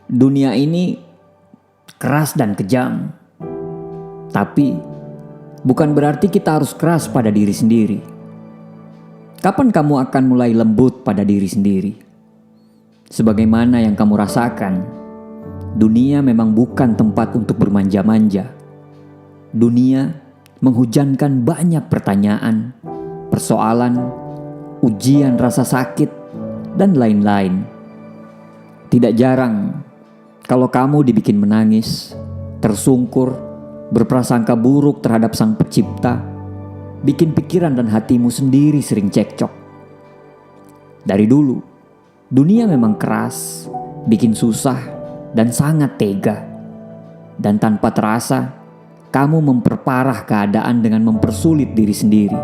Dunia ini keras dan kejam. Tapi bukan berarti kita harus keras pada diri sendiri. Kapan kamu akan mulai lembut pada diri sendiri? Sebagaimana yang kamu rasakan, dunia memang bukan tempat untuk bermanja-manja. Dunia menghujankan banyak pertanyaan, persoalan, ujian rasa sakit, dan lain-lain. Tidak jarang kalau kamu dibikin menangis, tersungkur, berprasangka buruk terhadap Sang Pencipta, bikin pikiran dan hatimu sendiri sering cekcok. Dari dulu, dunia memang keras, bikin susah, dan sangat tega. Dan tanpa terasa, kamu memperparah keadaan dengan mempersulit diri sendiri.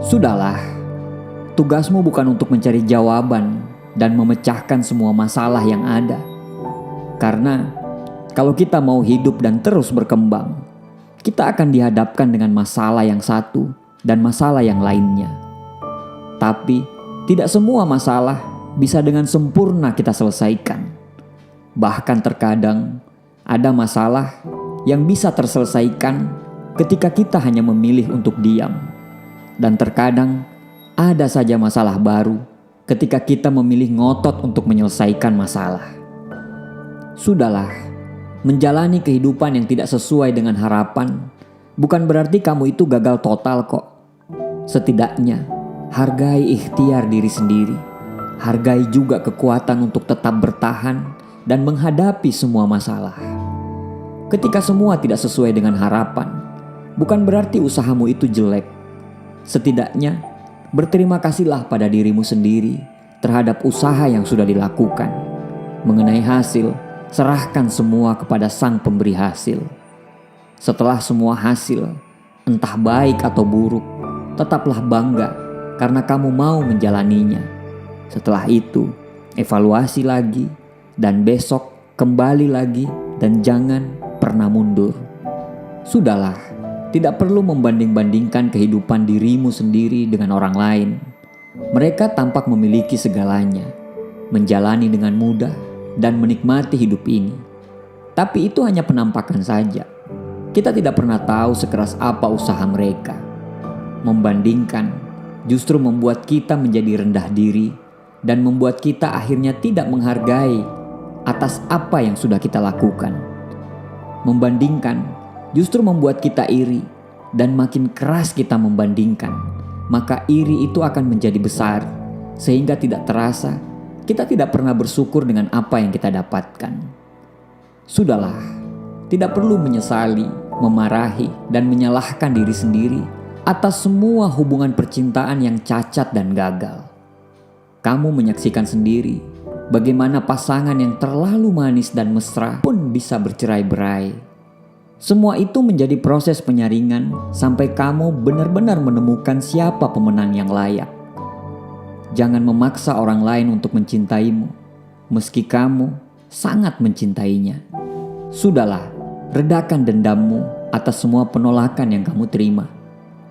Sudahlah, tugasmu bukan untuk mencari jawaban dan memecahkan semua masalah yang ada. Karena kalau kita mau hidup dan terus berkembang, kita akan dihadapkan dengan masalah yang satu dan masalah yang lainnya. Tapi tidak semua masalah bisa dengan sempurna kita selesaikan. Bahkan terkadang ada masalah yang bisa terselesaikan ketika kita hanya memilih untuk diam. Dan terkadang ada saja masalah baru ketika kita memilih ngotot untuk menyelesaikan masalah. Sudahlah, menjalani kehidupan yang tidak sesuai dengan harapan bukan berarti kamu itu gagal total kok. Setidaknya, hargai ikhtiar diri sendiri. Hargai juga kekuatan untuk tetap bertahan dan menghadapi semua masalah. Ketika semua tidak sesuai dengan harapan, bukan berarti usahamu itu jelek. Setidaknya, berterima kasihlah pada dirimu sendiri terhadap usaha yang sudah dilakukan. Mengenai hasil, serahkan semua kepada Sang Pemberi hasil. Setelah semua hasil, entah baik atau buruk, tetaplah bangga karena kamu mau menjalaninya. Setelah itu, evaluasi lagi, dan besok kembali lagi, dan jangan pernah mundur. Sudahlah, tidak perlu membanding-bandingkan kehidupan dirimu sendiri dengan orang lain. Mereka tampak memiliki segalanya, menjalani dengan mudah, dan menikmati hidup ini. Tapi itu hanya penampakan saja. Kita tidak pernah tahu sekeras apa usaha mereka. Membandingkan justru membuat kita menjadi rendah diri dan membuat kita akhirnya tidak menghargai atas apa yang sudah kita lakukan. Membandingkan justru membuat kita iri, dan makin keras kita membandingkan, maka iri itu akan menjadi besar, sehingga tidak terasa kita tidak pernah bersyukur dengan apa yang kita dapatkan. Sudahlah, tidak perlu menyesali, memarahi, dan menyalahkan diri sendiri atas semua hubungan percintaan yang cacat dan gagal. Kamu menyaksikan sendiri bagaimana pasangan yang terlalu manis dan mesra pun bisa bercerai-berai. Semua itu menjadi proses penyaringan sampai kamu benar-benar menemukan siapa pemenang yang layak. Jangan memaksa orang lain untuk mencintaimu, meski kamu sangat mencintainya. Sudahlah, redakan dendammu atas semua penolakan yang kamu terima.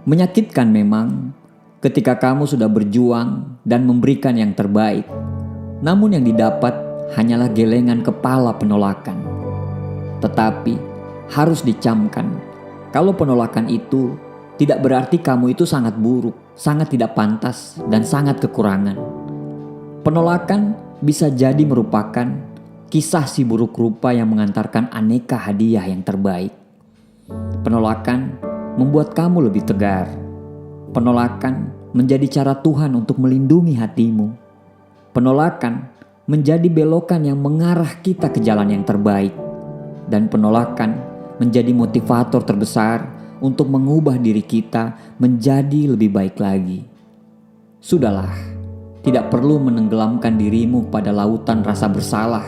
Menyakitkan memang ketika kamu sudah berjuang dan memberikan yang terbaik, namun yang didapat hanyalah gelengan kepala penolakan. Tetapi harus dicamkan, kalau penolakan itu tidak berarti kamu itu sangat buruk, sangat tidak pantas, dan sangat kekurangan. Penolakan bisa jadi merupakan kisah si buruk rupa yang mengantarkan aneka hadiah yang terbaik. Penolakan membuat kamu lebih tegar. Penolakan menjadi cara Tuhan untuk melindungi hatimu. Penolakan menjadi belokan yang mengarah kita ke jalan yang terbaik. Dan penolakan menjadi motivator terbesar untuk mengubah diri kita menjadi lebih baik lagi. Sudahlah, tidak perlu menenggelamkan dirimu pada lautan rasa bersalah.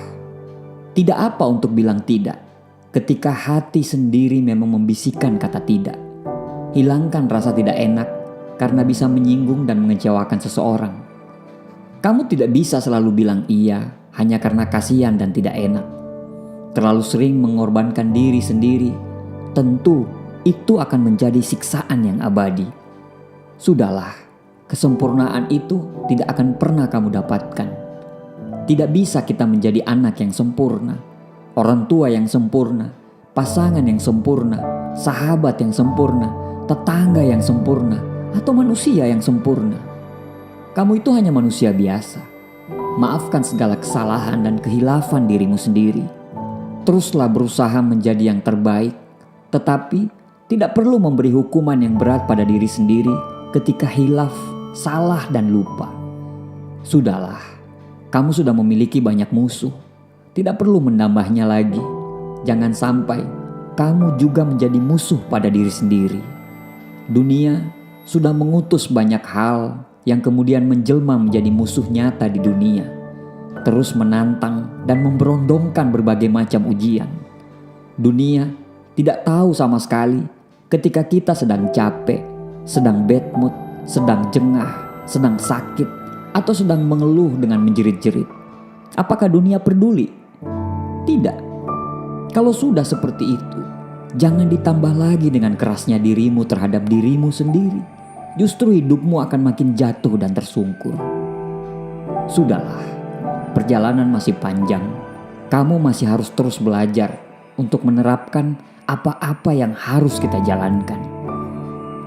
Tidak apa untuk bilang tidak ketika hati sendiri memang membisikkan kata tidak. Hilangkan rasa tidak enak karena bisa menyinggung dan mengecewakan seseorang. Kamu tidak bisa selalu bilang iya hanya karena kasihan dan tidak enak. Terlalu sering mengorbankan diri sendiri, tentu itu akan menjadi siksaan yang abadi. Sudahlah, kesempurnaan itu tidak akan pernah kamu dapatkan. Tidak bisa kita menjadi anak yang sempurna, orang tua yang sempurna, pasangan yang sempurna, sahabat yang sempurna, tetangga yang sempurna, atau manusia yang sempurna. Kamu itu hanya manusia biasa. Maafkan segala kesalahan dan kehilafan dirimu sendiri. Teruslah berusaha menjadi yang terbaik, tetapi tidak perlu memberi hukuman yang berat pada diri sendiri ketika hilaf, salah, dan lupa. Sudahlah, kamu sudah memiliki banyak musuh. Tidak perlu menambahnya lagi. Jangan sampai kamu juga menjadi musuh pada diri sendiri. Dunia sudah mengutus banyak hal yang kemudian menjelma menjadi musuh nyata di dunia, terus menantang dan memberondongkan berbagai macam ujian. Dunia tidak tahu sama sekali ketika kita sedang capek, sedang bad mood, sedang jengah, sedang sakit, atau sedang mengeluh dengan menjerit-jerit. Apakah dunia peduli? Tidak. Kalau sudah seperti itu, jangan ditambah lagi dengan kerasnya dirimu terhadap dirimu sendiri. Justru hidupmu akan makin jatuh dan tersungkur. Sudahlah, perjalanan masih panjang. Kamu masih harus terus belajar untuk menerapkan apa-apa yang harus kita jalankan.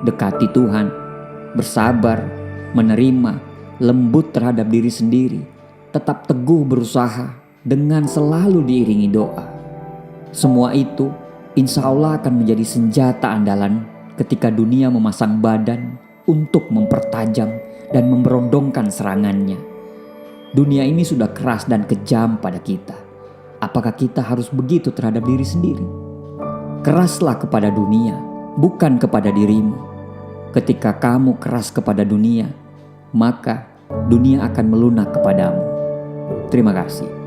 Dekati Tuhan, bersabar, menerima, lembut terhadap diri sendiri, tetap teguh berusaha dengan selalu diiringi doa. Semua itu insya Allah akan menjadi senjata andalan ketika dunia memasang badan untuk mempertajam dan memberondongkan serangannya. Dunia ini sudah keras dan kejam pada kita. Apakah kita harus begitu terhadap diri sendiri? Keraslah kepada dunia, bukan kepada dirimu. Ketika kamu keras kepada dunia, maka dunia akan melunak kepadamu. Terima kasih.